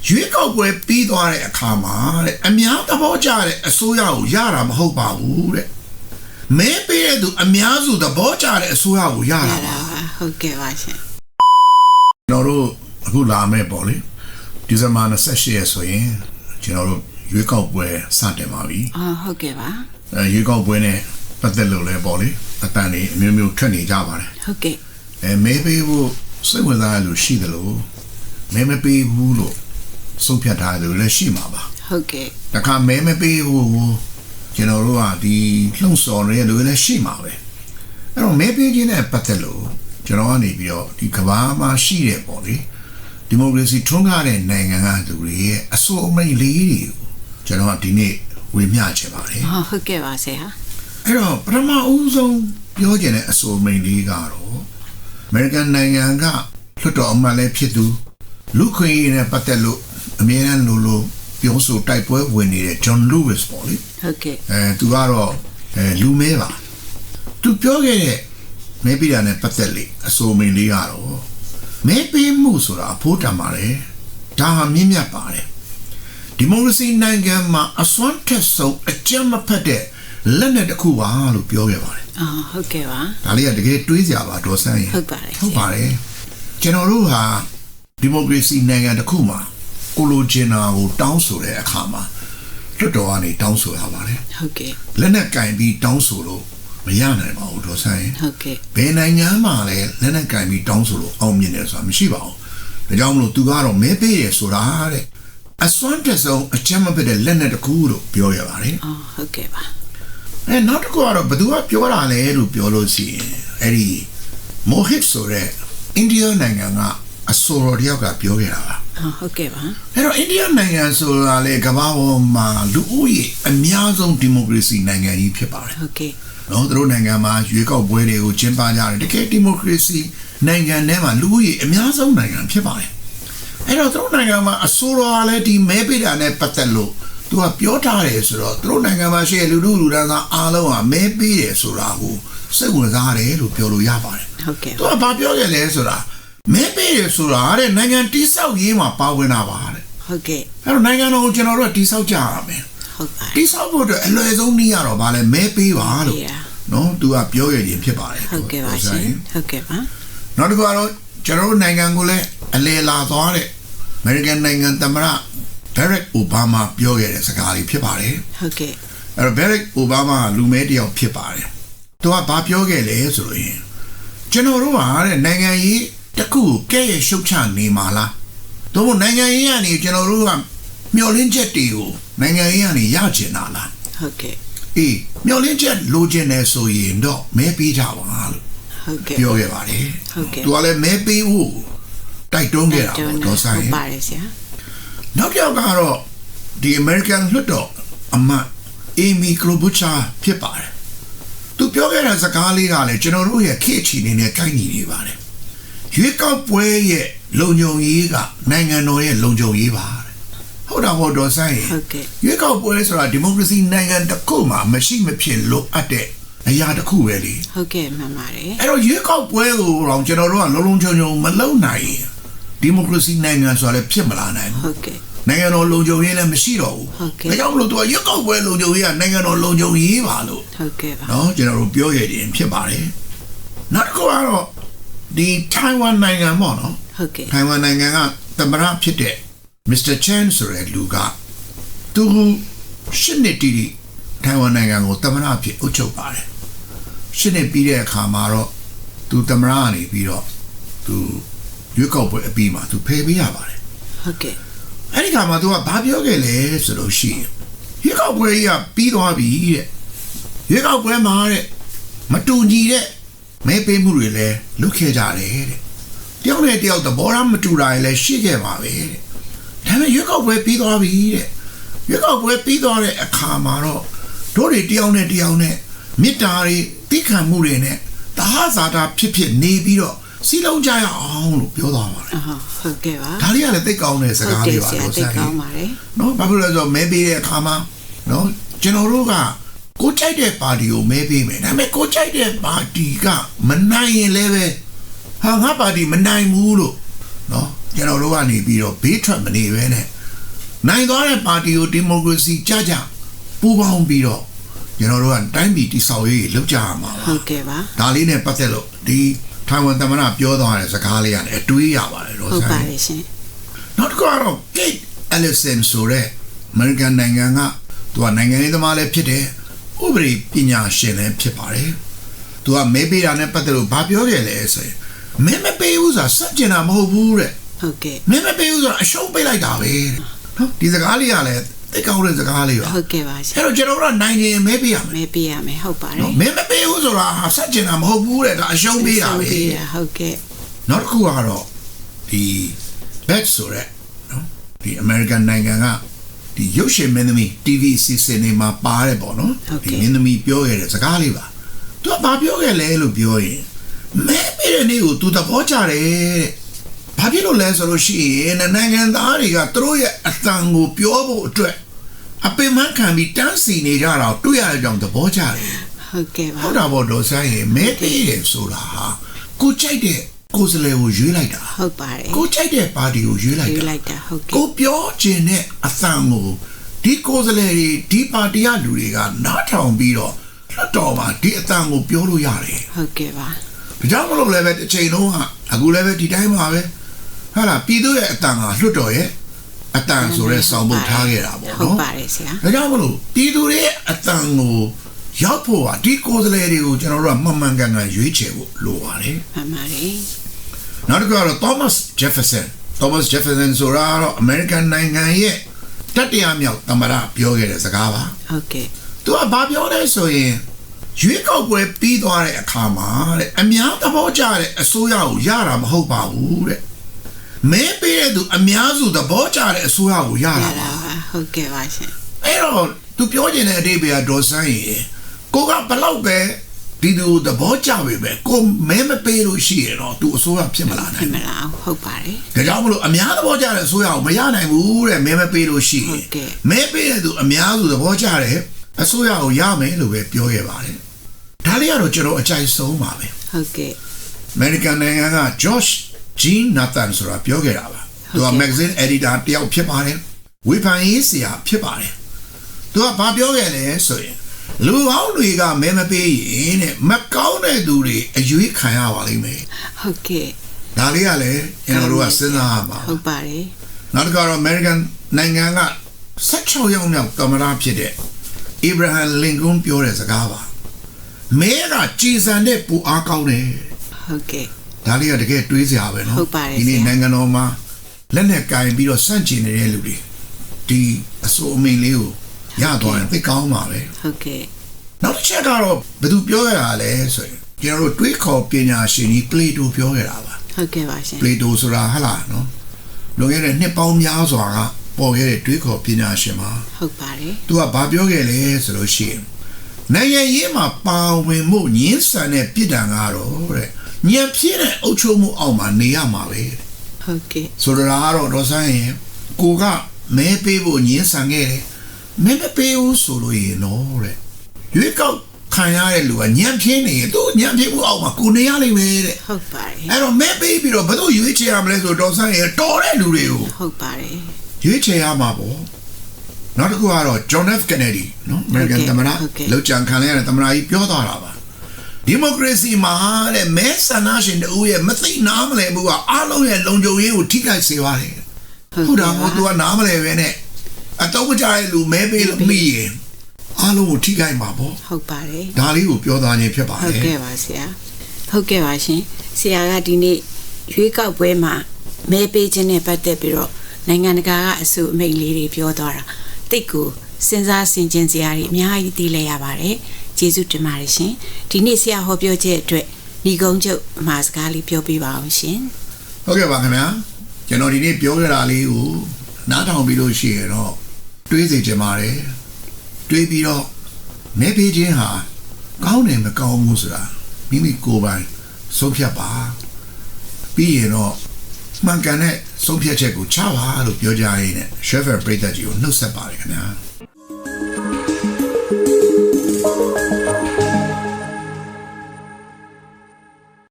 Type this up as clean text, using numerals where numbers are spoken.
ရွေးကောက်ပွဲပြီးသွားတဲ့အခါမှာတဲ့အများသဘောကျတဲ့အစိုးရကိုရတာမဟုတ်ပါဘူးတဲ့မဲပေးတဲ့သူအများစုသဘောကျတဲ့အစိုးရကိုရတာပါဟုတ်ကဲ့ပါရှင်ကျွန်တော်တို့အခုလာမယ်ပေါ့လေဒီဇင်ဘာ28ရက်ဆိုရင်ကျွန်တော်တို့ရွေးကောက်ပွဲစတင်ပါပြီဟုတ်ကဲ့ပါရွေးကောက်ပွဲနဲ့ပတ်သက်လို့လဲပေါ့လေအတန်တွေအမျိုးမျိုးထွက်နေကြပါတယ်ဟုတ်ကဲ့မဲပေးဖို့စိတ်ဝင်စားရလို့ရှိတယ်လို့မဲမပေးဘူးလို့ဆုံးဖြတ်ထားတယ်လို့လည်းရှိမှာပါဟုတ်ကဲ့တခါမဲမပေးဘူးကျွန်တော်တို့ကဒီလှုံ့ဆော်ရလို့လည်းရှိမှာပဲအဲ့တော့မဲပေးခြင်းနဲ့ပတ်သက်လို့ကျွန်တော်ကနေပြီးတော့ဒီကမ္ဘာမှာရှိတဲ့ပေါ့လေဒီမိုကရေစီထွန်းကားတဲ့နိုင်ငံကသူတွေရဲ့အစိုးအမိန့်လေးတွေကိုကျွန်တော်ကဒီနေ့ဝေမျှချင်ပါတယ်ဟုတ်ကဲ့ပါဆရာအဲ့တော့ပထမဦးဆုံးပြောချင်တဲ့အစိုးအမိန့်လေးကတော့အမေရိကန်နိုင်ငံကလွှတ်တော်အမတ်လည်းဖြစ်သူလူခွင့်ရေးနဲ့ပတ်သက်လို့အမြဲတမ်းလို့ပြောဆိုတိုက်ပွဲဝင်နေတဲ့ John Lewis ပေါ့လေဟုတ်ကဲ့သူကတော့လူမဲပါသူပြောခဲ့တဲ့မဲပေးတာနဲ့ပတ်သက်လို့အစိုးအမိန့်လေးကတော့မဲပေးမှုဆိုတာအဖို့တန်ပါတယ်ဒါဟာမြင့်မြတ်ပါတယ်ဒီမိုကရေစီနိုင်ငံမှာအစွမ်းထက်ဆုံးအကြမ်းမဖက်တဲ့လက်နက်တစ်ခုပါလို့ပြောခဲ့ပါတယ်ဟုတ်ကဲ့ပါဒါလေးကတကယ်တွေးစရာပါဒေါ်ဆန်းရင်ဟုတ်ပါတယ်ဟုတ်ပါတယ်ကျွန်တော်တို့ဟာဒီမိုကရေစီနိုင်ငံတစ်ခုမှာကိုလိုချင်တာကိုတောင်းဆိုတဲ့အခါမှာလွတ်တော်ကနေတောင်းဆိုရပါတယ်ဟုတ်ကဲ့လက်နက်ကင်ပြီးတောင်းဆိုလို့မရနိုင်ပါဘူးဒေါ်ဆန်းရင်ဟုတ်ကဲ့ဘယ်နိုင်ငံမှာလဲလက်နက်ကင်ပြီးတောင်းဆိုလို့အောင်မြင်တယ်ဆိုတာမရှိပါဘူးဒါကြောင့်မလို့သူကတော့မဲပေးရဆိုတာတဲ့အစွမ်းတက်ဆုံးအချမ်းမဖက်တဲ့လက်နက်တစ်ခုလို့ပြောရပါတယ်ဟုတ်ကဲ့ပါနောက်တစ်ခုကတော့ဘယ်သူကပြောတာလဲလို့ပြောလို့ရှိရင်အဲ့ဒီမိုဟစ်ဆိုတဲ့အိန္ဒိယနိုင်ငံကအဆိုတော်တယောက်ကပြောခဲ့တာပါဟုတ်ကဲ့ပါအဲ့တော့အိန္ဒိယနိုင်ငံဆိုတာလေကမ္ဘာပေါ်မှာလူဦးရေအများဆုံးဒီမိုကရေစီနိုင်ငံကြီးဖြစ်ပါတယ်ဟုတ်ကဲ့နော်သူတို့နိုင်ငံမှာရွေးကောက်ပွဲတွေကိုကျင်းပကြတယ်တကယ်ဒီမိုကရေစီနိုင်ငံထဲမှာလူဦးရေအများဆုံးနိုင်ငံဖြစ်ပါတယ်အဲ့တော့သူတို့နိုင်ငံမှာအဆိုတော်လည်းဒီမဲပေးတာနဲ့ပတ်သက်လို့သူကပြောထားတယ်ဆိုတော့သူတို့နိုင်ငံမှာရှိတဲ့လူတန်းစားအားလုံးကမဲပေးတယ်ဆိုတာကိုစိတ်ဝင်စားတယ်လို့ပြောလို့ရပါတယ်ဟုတ်ကဲ့သူကဘာပြောခဲ့လဲဆိုတာမဲပေးတယ်ဆိုတာတဲ့နိုင်ငံတိဆောက်ရေးမှာပါဝင်တာပါတဲ့ဟုတ်ကဲ့အဲ့တော့နိုင်ငံတော်ကိုကျွန်တော်တို့တိဆောက်ကြရမယ်ဟုတ်ပါတိဆောက်ဖို့အတွက်အလွယ်ဆုံးနည်းရတော့ဗာလဲမဲပေးပါလို့နော်သူကပြောရရင်ဖြစ်ပါတယ်ဟုတ်ကဲ့ပါရှင်ဟုတ်ကဲ့ပါနောက်တစ်ခုကတော့ကျွန်တော်တို့နိုင်ငံကိုလည်းအလေလာသွားတဲ့အမေရိကန်နိုင်ငံသမ္မတBarack Obama ပြောခဲ့တဲ့စကားလေးဖြစ်ပါတယ်ဟုတ်ကဲ့အဲ့တော့ Barack Obama လူမဲတယောက်ဖြစ်ပါတယ်သူကဘာပြောခဲ့လဲဆိုရင်ကျွန်တော်တို့ကတဲ့နိုင်ငံရေးတစ်ခုကဲ့ရဲ့ရှုပ်ချနေမှာလားတို့မို့နိုင်ငံရေးကနေကျွန်တော်တို့ကမျှော်လင့်ချက်တွေကိုနိုင်ငံရေးကနေရချင်တာလားဟုတ်ကဲ့မျှော်လင့်ချက်လိုချင်တယ်ဆိုရင်တော့မဲပေးကြပါလို့ဟုတ်ကဲ့ပြောခဲ့ပါတယ်ဟုတ်ကဲ့သူကလည်းမဲပေးဖို့တိုက်တွန်းခဲ့တာပေါ့တော့ဆိုင်ဟုတ်ပါတယ်ဆရာနောက်တစ်ယောက်ကတော့ဒီ American လွှတ်တော်အမတ် Amy Klobuchar ဖြစ်ပါတယ်သူပြောခဲ့တဲ့စကားလေးကလည်းကျွန်တော်တို့ရဲ့ခေတ်ချီနေတဲ့ကိုင်းညီနေပါတယ်ရွေးကောက်ပွဲရဲ့လုံခြုံရေးကနိုင်ငံတော်ရဲ့လုံခြုံရေးပါဟုတ်တာပေါ့တော့ဆိုင်ဟုတ်ကဲ့ရွေးကောက်ပွဲဆိုတာဒီမိုကရေစီနိုင်ငံတစ်ခုမှာမရှိမဖြစ်လို့အပ်တဲ့အရာတစ်ခုပဲလေဟုတ်ကဲ့မှန်ပါတယ်အဲ့တော့ရွေးကောက်ပွဲကိုတော့ကျွန်တော်တို့ကလုံလုံခြုံခြုံမလုပ်နိုင်ဒီမိုကရေစီနိုင်ငံဆိုတာလည်းဖြစ်မလာနိုင်ဘူးဟုတ်ကဲ့နိုင်ငံတော်လုံခြုံရေးလည်းမရှိတော့ဘူးဒါကြောင့်မလို့သူကရွေးကောက်ပွဲလုံခြုံရေးကနိုင်ငံတော်လုံခြုံရေးပါလို့ဟုတ်ကဲ့ပါနော်ကျွန်တော်တို့ပြောရရင်ဖြစ်ပါတယ်နောက်တစ်ခုကတော့ဒီထိုင်ဝမ်နိုင်ငံပေါ့နော်ဟုတ်ကဲ့ထိုင်ဝမ်နိုင်ငံကသမ္မတဖြစ်တဲ့Mr. Chen ဆိုတဲ့လူကသူရှစ်နှစ်တီးထိုင်ဝမ်နိုင်ငံကိုသမ္မတဖြစ်အုပ်ချုပ်ပါတယ်ရှစ်နှစ်ပြီးတဲ့အခါမှာတော့သူသမ္မတကနေပြီးတော့သူရွေးကောက်ပွဲအပြီးမှာသူဖယ်ပေးရပါတယ်ဟုတ်ကဲ့အဲ့ဒီခါမှာသူကဘာပြောခဲ့လဲဆိုလို့ရှိရင်ရွေးကောက်ပွဲကြီးကပြီးသွားပြီတဲ့ရွေးကောက်ပွဲမှာတဲ့မတူညီတဲ့မဲပေးမှုတွေလည်းလုပ်ခဲ့ကြတယ်တဲ့တယောက်နဲ့တယောက်သဘောထားမတူတာလည်းရှိခဲ့ပါပဲတဲ့ဒါပေမဲ့ရွေးကောက်ပွဲပြီးသွားပြီတဲ့ရွေးကောက်ပွဲပြီးသွားတဲ့အခါမှာတော့တို့တွေတယောက်နဲ့တယောက်နဲ့မေတ္တာတွေတိခံမှုတွေနဲ့သဟဇာတာဖြစ်နေပြီးတော့စီလုံးကြရအောင်လို့ပြောသွားပါတယ်ဟုတ်ကဲ့ပါဒါလေးကလည်းသိကောင်းတဲ့စကားလေးပါလို့ဆိုင်ကောင်းပါတယ်နော်ဘာဖြစ်လို့လဲဆိုတော့မဲပေးတဲ့အခါမှာနော်ကျွန်တော်တို့ကကိုကြိုက်တဲ့ပါတီကိုမဲပေးမယ်ဒါပေမဲ့ကိုကြိုက်တဲ့ပါတီကမနိုင်ရင်လည်းပဲဟာငါပါတီမနိုင်ဘူးလို့နော်ကျွန်တော်တို့ကနေပြီးတော့ဘေးထွက်မနေပဲနဲ့ နိုင်သွားတဲ့ပါတီကိုဒီမိုကရေစီကြကြပူးပေါင်းပြီးတော့ကျွန်တော်တို့ကတိုင်းပြည်တည်ဆောက်ရေးလုပ်ကြရမှာပါ ဟုတ်ကဲ့ပါ ဒါလေးနဲ့ပတ်သက်လို့ဒီထိုင်ဝမ်သမ္မတပြောသွားတဲ့စကားလေးရတယ်အတွေးရပါတယ်တော့ ဟုတ် ဆိုင် ပါတယ်ရှင် နောက်တစ်ခါတော့ Kate Ellison ဆိုတဲ့ American နိုင်ငံကသူကနိုင်ငံရေးသမားလည်းဖြစ်တယ်ဥပဒေပညာရှင်လည်းဖြစ်ပါတယ်သူကမဲပေးတာနဲ့ပတ်သက်လို့ဘာပြောခဲ့လဲဆိုရင်မဲမပေးဘူးဆိုတာစัจကျင်တာမဟုတ်ဘူးတဲ့ ဟုတ်ကဲ့ မဲမပေးဘူးဆိုတာအရှုံးပေးလိုက်တာပဲနော်ဒီစကားလေးကလည်းသိကောင်းတဲ့စကားလေးပါ ဟုတ်ကဲ့ပါရှင် အဲ့တော့ကျွန်တော်တို့ကနိုင်ငံမဲပေးရမယ် မဲပေးရမယ်ဟုတ်ပါတယ် နော်မဲမပေးဘူးဆိုတာစัจကျင်တာမဟုတ်ဘူးတဲ့ဒါအရှုံးပေးတာပဲ ဟုတ်ကဲ့ နောက်တစ်ခုကတော့ဒီ Beth ဆိုတဲ့နော်ဒီ American နိုင်ငံကဒီရုပ်ရှင်မင်းသမီး TV စီစဉ်နေမှာပါတယ်ပေါ့နော်ဒီမင်းသမီးပြောခဲ့တဲ့စကားလေးပါသူကဘာပြောခဲ့လဲလို့ပြောရင်မဲပေးတဲ့နေ့ကိုသူသဘောကျတယ်တဲ့ဘာဖြစ်လို့လဲဆိုလို့ရှိရင်နိုင်ငံသားတွေကသူတို့ရဲ့အသံကိုပြောဖို့အတွက်အပင်မခံပြီးတန်းစီနေကြတာတွေ့ရတဲ့ကြောင့်သဘောကျတယ် ဟုတ်ကဲ့ပါ ဟုတ်တာပေါ့တော့ဆိုင်ရင်မဲပေးတယ်ဆိုတာဟာကိုကြိုက်တဲ့ကိုယ်စလဲကိုရွေးလိုက်တာ ဟုတ်ပါတယ် ကိုကြိုက်တဲ့ပါတီကိုရွေးလိုက် ရွေး တာ လိုက်တာဟုတ်ကဲ့ ကိုပြောချင်တဲ့အသံကိုဒီကိုယ်စလဲတွေဒီပါတီကလူတွေကနားထောင်ပြီးတော့လွတ်တော်မှာဒီအသံကိုပြောလို့ရတယ် ဟုတ်ကဲ့ပါ ဒါကြောင့်မလို့လည်းပဲတစ်ချိန်လုံးကအခုလည်းပဲဒီတိုင်းပါပဲဟာလားပြည်သူရဲ့အသံကလွတ်တော်ရဲ့အသံဆိုရဲစောင်းဖို့ထားခဲ့တာပေါ့ ဟုတ် နော် ပါတယ်ဆရာ ဒါကြောင့်မလို့ပြည်သူရဲ့အသံကိုရောက်ဖို့ကဒီကိုယ်စလဲတွေကိုကျွန်တော်တို့ကမှန်မှန်ကန်ကန်ရွေးချယ်ဖို့လိုပါတယ် မှန်ပါတယ် နောက်တစ်ခုကတော့ Thomas Jefferson ဆိုတာတော့ American နိုင်ငံရဲ့တတိယမြောက်သမ္မတပြောခဲ့တဲ့စကားပါ ဟုတ်ကဲ့ သူကဘာပြောလဲဆိုရင်ရွေးကောက်ပွဲပြီးသွားတဲ့အခါမှာတဲ့အများသဘောကျတဲ့အစိုးရကိုရတာမဟုတ်ပါဘူးတဲ့မဲပေးတဲ့သူအများစုသဘောကျတဲ့အစိုးရကိုရ ရ တာ တာ ပါ ပါဟုတ်ကဲ့ပါရှင် အဲ့တော့သူပြောချင်တဲ့အဓိပ္ပာယ်ကဒေါ်စန်းရေကိုကဘလောက်ပဲဒီသူသဘောကျပြီပဲကိုမဲမပေးလို့ရှိရင်တော့သူအစိုးရဖြစ်မလာနိုင် ဖြစ် ဘူး မလားဟုတ်ပါတယ် ဒါကြောင့်မလို့အများသဘောကျတဲ့အစိုးရကိုမရနိုင်ဘူးတဲ့မဲမပေးလို့ရှိရင်မဲပေးတဲ့သူအများစုသဘောကျတဲ့အစိုးရကိုရမယ်လို့ပဲပြောခဲ့ပါတယ်ဒါလေးကတော့ကျွန်တော်အကြိုက်ဆုံးပါပဲ ဟုတ်ကဲ့ American နိုင်ငံက George Jean Nathan ဆိုတာပြောခဲ့တာပါသူက magazine editor တယောက်ဖြစ်ပါတယ်ဝေဖန်ရေးဆရာဖြစ်ပါတယ်သူကဘာပြောခဲ့လဲဆိုရင်လူဟောင်းတွေကမဲမပေးရင်တဲ့မကောင်းတဲ့သူတွေအရွေးခံရပါလိမ့်မယ် ဟုတ်ကဲ့ ဒါလေးကလည်းကျွန်တော်တို့ကစဉ်းစားရမှာ ဟုတ်ပါတယ် နောက်တစ်ခါတော့ American နိုင်ငံက16ရောက်မြောက်သမ္မတဖြစ်တဲ့ Abraham Lincoln ပြောတဲ့စကားပါမဲကကြည်စံတဲ့ပူအားကောင်းတယ် ဟုတ်ကဲ့ ဒါလေးကတကယ်တွေးစရာပဲနော် ဟုတ်ပါတယ် ဒီနေ့ ဆရာ နိုင်ငံတော်မှာလက်နဲ့ကင်ပြီးတော့စန့်ကျင်နေတဲ့လူတွေဒီအစိုးအမိန်လေးကိုရသွားရင်သိကောင်းပါပဲ ဟုတ်ကဲ့ နောက်တစ်ချက်ကတော့ဘယ်သူပြောခဲ့တာလဲဆိုရင်ကျွန်တော်တို့တွေးခေါ်ပညာရှင်ကြီး Plato ပြောခဲ့တာပါ ဟုတ်ကဲ့ပါရှင် Plato ဆိုတာဟလားနော်လွန်ခဲ့တဲ့နှစ်ပေါင်းများစွာကပေါ်ခဲ့တဲ့တွေးခေါ်ပညာရှင်ပါ ဟုတ်ပါတယ် သူကဘာပြောခဲ့လဲဆိုလို့ရှိရင်နိုင်ငံရေးမှာပါဝင်မှုညှင်းဆန်တဲ့ပြည်တံကတော့တဲ့ညံပြည့်တဲ့အုပ်ချုပ်မှုအောက်မှာနေရမှာပဲ ဟုတ်ကဲ့ ဆိုတော့ကတော့ဒေါ်ဆိုင်ရင်ကိုကမဲပေးဖို့ညှင်းဆန်ခဲ့တယ်မဲမပေးဘူးဆိုလို့ရင်တော့တဲ့ရွေးကောက်ခံရတဲ့လူကညံပြင်းနေရင်သူညံပြင်းမှုအောက်မှာကိုနေရလိမ့်မယ်တဲ့ ဟုတ်ပါတယ် အဲ့တော့မဲပေးပြီးတော့ဘယ်လိုရွေးချယ်ရမလဲဆိုတော့ဒေါ်ဆိုင်ရင်တော်တဲ့လူတွေကို ဟုတ်ပါတယ် ရွေးချယ်ရမှာပေါ့နောက်တစ်ခုကတော့ John F Kennedy နော် American သမ္မတလောက်ကြံခံရတဲ့သမ္မတကြီးပြောသွားတာပါဒီမိုကရေစီမှာတဲ့မဲဆန္ဒရှင်တို့ရဲ့မသိနားမလဲဘူးကအားလုံးရဲ့လုံခြုံရေးကိုထိခိုက်စေပါတယ်ဟုတ်တာမို့သူကနားမလဲပဲနဲ့အတော့မကြတဲ့လူမဲပေးလို့မိရင်အားလုံးကိုထိခိုက်မှာပေါ့ ဟုတ်ပါတယ် ဒါလေးကိုပြောသားခြင်းဖြစ်ပါ ဟုတ် တယ် ကဲ့ပါဆရာဟုတ်ကဲ့ပါရှင်ဆရာကဒီနေ့ရွေးကောက်ပွဲမှာမဲပေးခြင်းနဲ့ပတ်သက်ပြီးတော့နိုင်ငံတကာကအစုအမိန့်လေးတွေပြောသွားတာတိတ်ကိုစဉ်းစားဆင်ခြင်စရာတွေအများကြီးသိလဲရပါတယ်ကျေးဇူးတင်ပါတယ်ရှင်ဒီနေ့ဆရာဟောပြောချက်အတွက်ညီကုန်းချုပ်အမှာစကားလေးပြောပြပါအောင်ရှင် ဟုတ်ကဲ့ပါခင်ဗျာကျွန်တော်ဒီနေ့ပြောရတာလေးကိုနားထောင်ပြီးလို့ရှိရင်တော့တွေးစေချင်ပါတယ်တွေးပြီးတော့မဲပေးခြင်းဟာကောင်းတယ်မကောင်းဘူးဆိုတာမိမိကိုယ်ပိုင်ဆုံးဖြတ်ပါပြီးရင်တော့မှန်ကန်တဲ့ဆုံးဖြတ်ချက်ကိုချပါလို့ပြောကြရင်းနဲ့ Chef ပရိသတ်ကြီးကိုနှုတ်ဆက်ပါတယ်ခင်ဗျာ